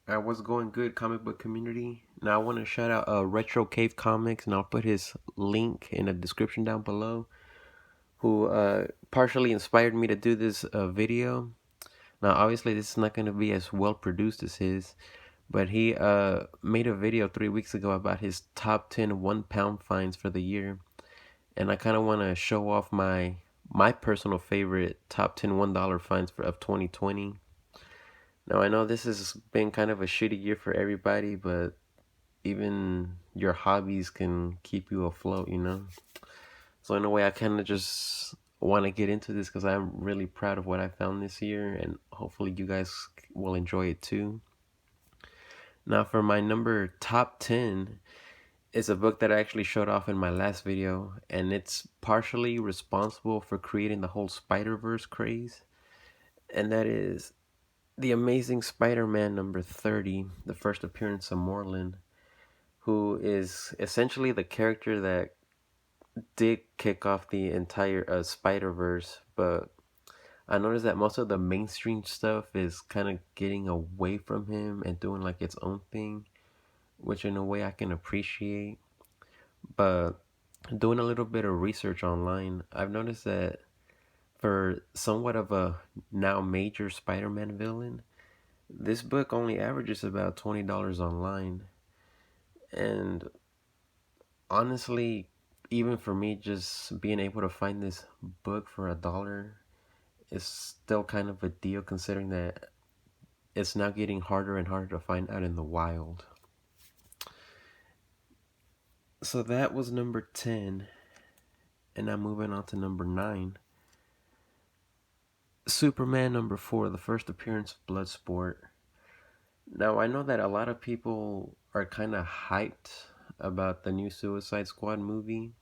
What's going good, comic book community? Now I want to shout out Retro Cave Comics, and I'll put his link in the description down below. Who partially inspired me to do this video. Now, obviously, this is not going to be as well produced as his, but he made a video 3 weeks ago about his top 10 1 pound finds for the year, and I kind of want to show off my personal favorite top 10 $1 finds of 2020. Now I know this has been kind of a shitty year for everybody, but even your hobbies can keep you afloat, you know? So in a way, I kind of just want to get into this because I'm really proud of what I found this year, and hopefully you guys will enjoy it too. Now for my number top 10 is a book that I actually showed off in my last video, and it's partially responsible for creating the whole Spider-Verse craze, and that is The Amazing Spider-Man number 30, the first appearance of Morlun, who is essentially the character that did kick off the entire Spider-Verse, but I noticed that most of the mainstream stuff is kind of getting away from him and doing like its own thing, which in a way I can appreciate. But doing a little bit of research online, I've noticed that for somewhat of a now major Spider-Man villain, this book only averages about $20 online. And honestly, even for me, just being able to find this book for $1 is still kind of a deal, considering that it's now getting harder and harder to find out in the wild. So that was number 10, and now moving on to number 9. Superman number 4, the first appearance of Bloodsport. Now I know that a lot of people are kind of hyped about the new Suicide Squad movie,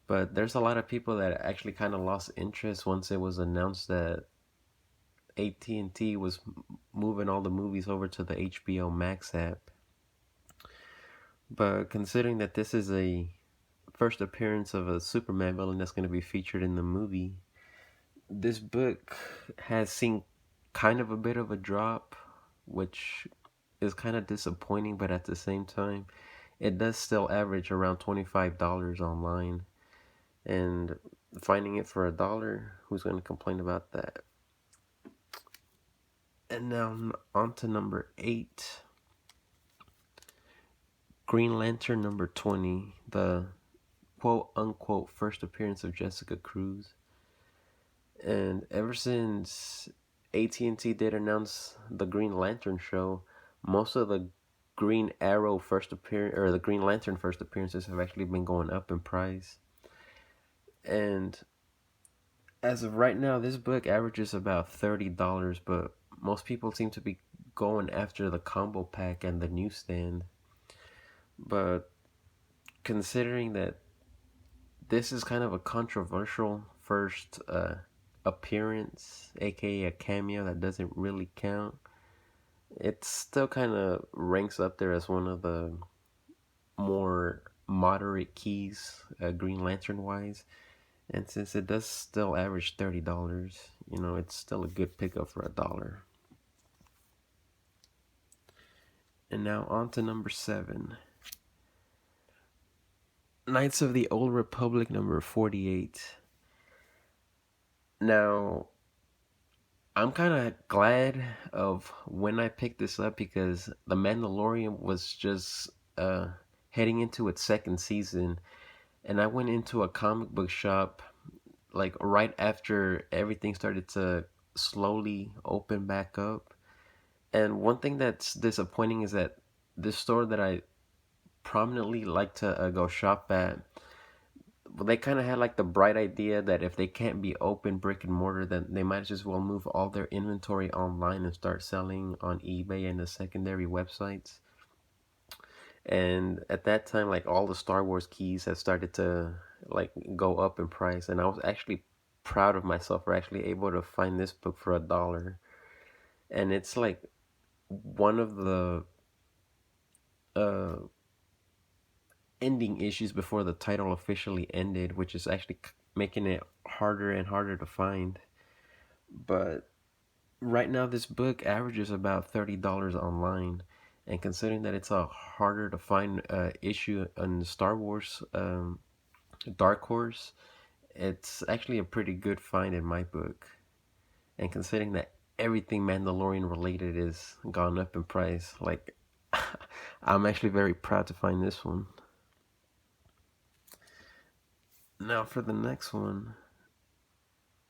but there's a lot of people that actually kind of lost interest once it was announced that AT&T was moving all the movies over to the HBO Max app. But considering that this is a first appearance of a Superman villain that's going to be featured in the movie, this book has seen kind of a bit of a drop, which is kind of disappointing, but at the same time, it does still average around $25 online. And finding it for $1, who's going to complain about that? And now on to number 8. Green Lantern number 20, the quote unquote first appearance of Jessica Cruz. And ever since AT&T did announce the Green Lantern show, most of the Green Arrow first appearance, or the Green Lantern first appearances, have actually been going up in price. And as of right now, this book averages about $30, but most people seem to be going after the combo pack and the newsstand. But considering that this is kind of a controversial first appearance, aka a cameo that doesn't really count, it still kind of ranks up there as one of the more moderate keys, Green Lantern wise. And since it does still average $30, it's still a good pickup for $1. And now on to number 7. Knights of the Old Republic number 48. Now, I'm kind of glad of when I picked this up because The Mandalorian was just heading into its second season, and I went into a comic book shop like right after everything started to slowly open back up. And one thing that's disappointing is that this store that I prominently like to go shop at, well, they kind of had like the bright idea that if they can't be open brick and mortar, then they might as well move all their inventory online and start selling on eBay and the secondary websites. And at that time, like all the Star Wars keys had started to like go up in price, and I was actually proud of myself for actually able to find this book for $1. And it's like one of the uh ending issues before the title officially ended, which is actually making it harder and harder to find. But Right now, this book averages about $30 online, and considering that it's a harder to find issue on Star Wars Dark Horse, it's actually a pretty good find in my book. And considering that everything Mandalorian related is gone up in price, like I'm actually very proud to find this one. Now for the next one,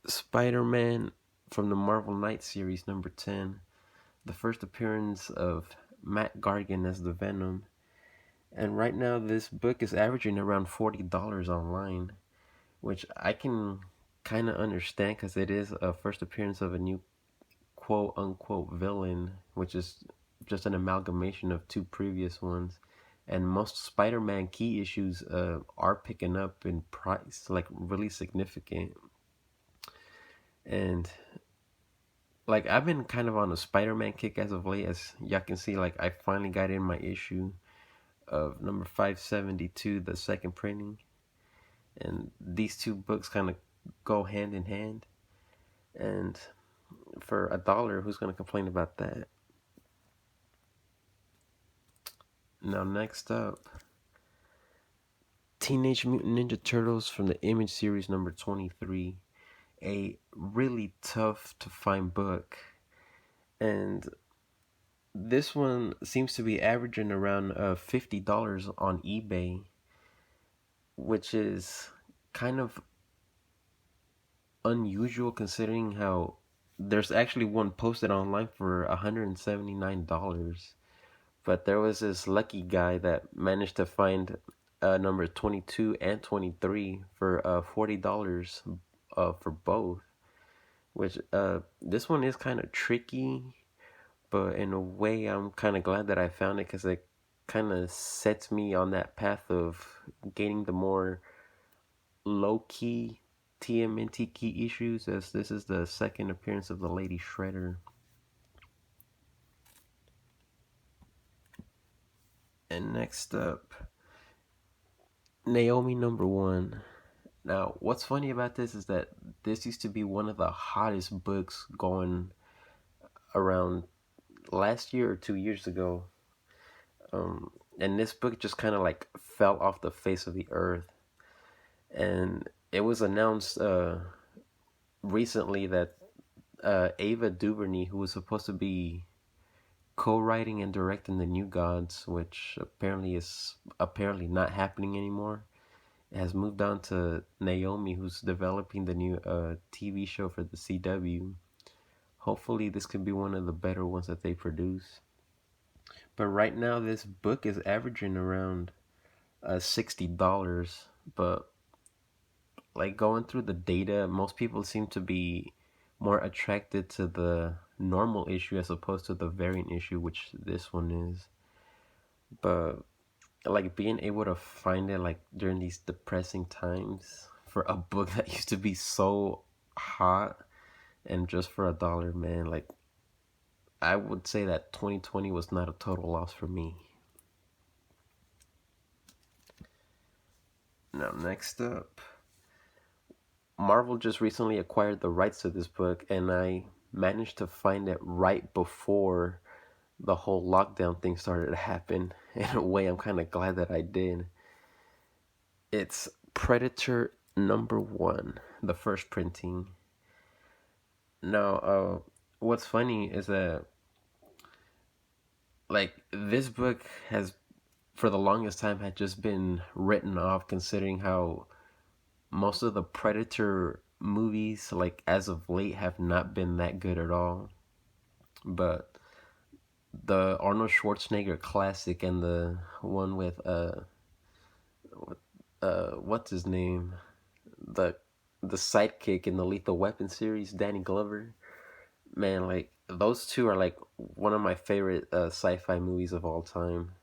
Spider-Man from the Marvel Knight series number 10, the first appearance of Matt Gargan as the Venom. And right now this book is averaging around $40 online, which I can kind of understand because it is a first appearance of a new quote unquote villain, which is just an amalgamation of two previous ones. And most Spider-Man key issues are picking up in price, like really significant. And like I've been kind of on a Spider-Man kick as of late, as y'all can see. Like I finally got in my issue of number 572, the second printing, and these two books kind of go hand in hand. And for $1, who's gonna complain about that? Now next up, Teenage Mutant Ninja Turtles from the Image series number 23, a really tough to find book. And this one seems to be averaging around $50 on eBay, which is kind of unusual considering how there's actually one posted online for $179. But there was this lucky guy that managed to find number 22 and 23 for $40 for both. Which this one is kind of tricky, but in a way I'm kind of glad that I found it because it kind of sets me on that path of gaining the more low key TMNT key issues, as this is the second appearance of the Lady Shredder. And next up, Naomi number 1. Now, what's funny about this is that this used to be one of the hottest books going around last year or 2 years ago. And this book just kind of like fell off the face of the earth. And it was announced recently that Ava DuVernay, who was supposed to be co-writing and directing the New Gods, which apparently is apparently not happening anymore, has moved on to Naomi, who's developing the new TV show for the CW. Hopefully, this could be one of the better ones that they produce. But right now, this book is averaging around $60. But like going through the data, most people seem to be more attracted to the normal issue as opposed to the variant issue, which this one is. But like being able to find it like during these depressing times for a book that used to be so hot and just for $1, man, like I would say that 2020 was not a total loss for me. Now next up, Marvel just recently acquired the rights to this book, and I managed to find it right before the whole lockdown thing started to happen. In a way, I'm kind of glad that I did. It's Predator number 1, the first printing. Now, what's funny is that like this book has, for the longest time, had just been written off, considering how most of the Predator movies, like as of late, have not been that good at all. But the Arnold Schwarzenegger classic and the one with what's his name, the the sidekick in the Lethal Weapon series, Danny Glover. Man, like those two are like one of my favorite sci-fi movies of all time.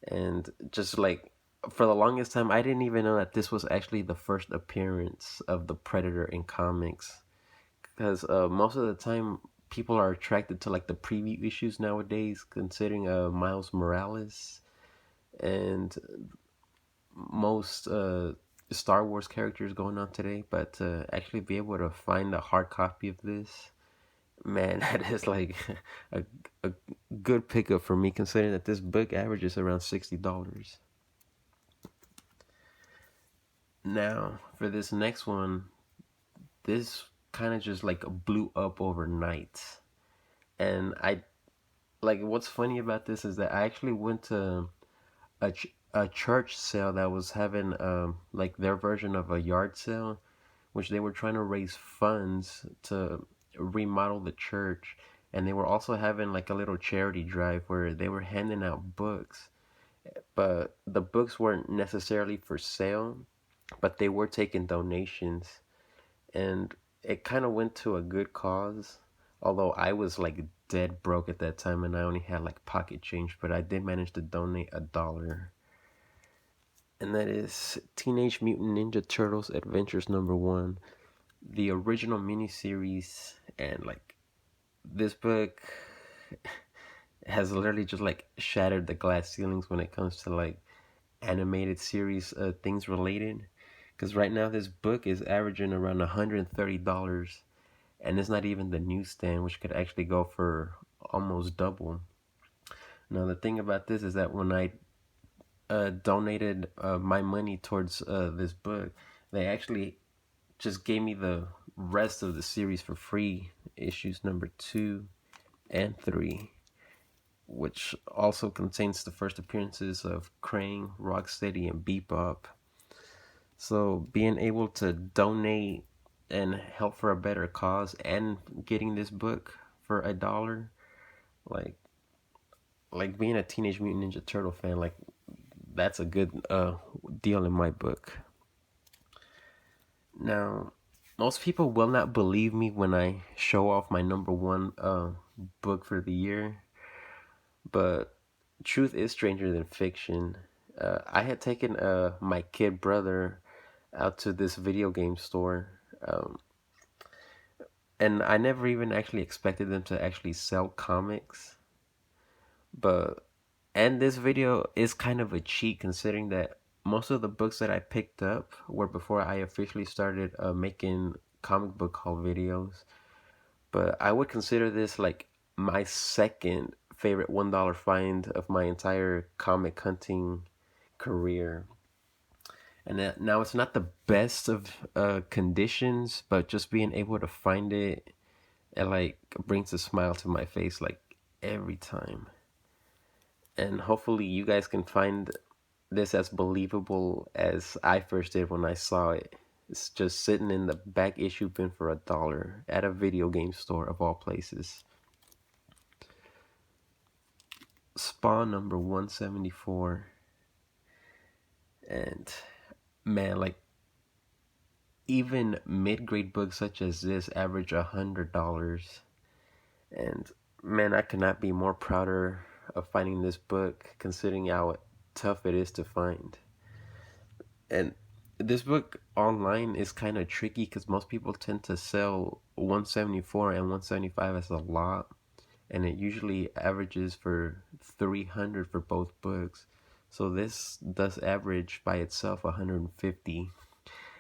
And just like for the longest time, I didn't even know that this was actually the first appearance of the Predator in comics. Because most of the time, people are attracted to like the preview issues nowadays, considering Miles Morales and most Star Wars characters going on today. But to actually be able to find a hard copy of this Man, that is like a, a good pickup for me, considering that this book averages around $60. Now, for this next one, this kind of just like blew up overnight. And I like what's funny about this is that I actually went to a church sale that was having like their version of a yard sale, which they were trying to raise funds to remodel the church. And they were also having like a little charity drive where they were handing out books, but the books weren't necessarily for sale, but they were taking donations. And it kind of went to a good cause, although I was like dead broke at that time and I only had like pocket change, but I did manage to donate $1. And that is Teenage Mutant Ninja Turtles Adventures number 1, the original miniseries. And like this book has literally just like shattered the glass ceilings when it comes to like animated series things related, because right now this book is averaging around $130, and it's not even the newsstand, which could actually go for almost double. Now the thing about this is that when I donated my money towards this book, they actually just gave me the rest of the series for free, issues number 2 and 3, which also contains the first appearances of Krang, Rocksteady, and Bebop. So being able to donate and help for a better cause and getting this book for $1, like like being a Teenage Mutant Ninja Turtle fan, like that's a good deal in my book. Now, most people will not believe me when I show off my number one book for the year, but truth is stranger than fiction. I had taken my kid brother out to this video game store, um, and I never even actually expected them to actually sell comics. But and this video is kind of a cheat, considering that most of the books that I picked up were before I officially started making comic book haul videos. But I would consider this like my second favorite $1 find of my entire comic hunting career. And now it's not the best of conditions, but just being able to find it, it like brings a smile to my face like every time. And hopefully you guys can find this as believable as I first did when I saw it. It's just sitting in the back issue bin for $1 at a video game store of all places. Spawn number 174. And man, like even mid-grade books such as this average $100. And man, I could not be more prouder of finding this book, considering how tough it is to find. And this book online is kind of tricky because most people tend to sell 174 and 175 as a lot, and it usually averages for 300 for both books. So this does average by itself 150,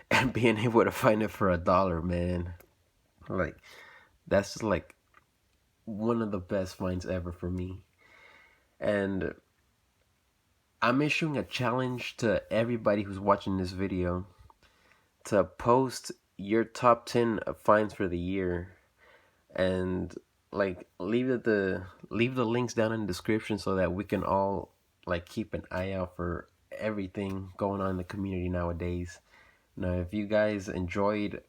and being able to find it for $1, man, like that's just like one of the best finds ever for me. And I'm issuing a challenge to everybody who's watching this video to post your top 10 finds for the year, and like leave the links down in the description so that we can all like keep an eye out for everything going on in the community nowadays. Now, if you guys enjoyed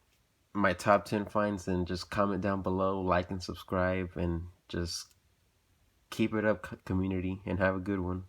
my top 10 finds, then just comment down below, like and subscribe, and just keep it up, community, and have a good one.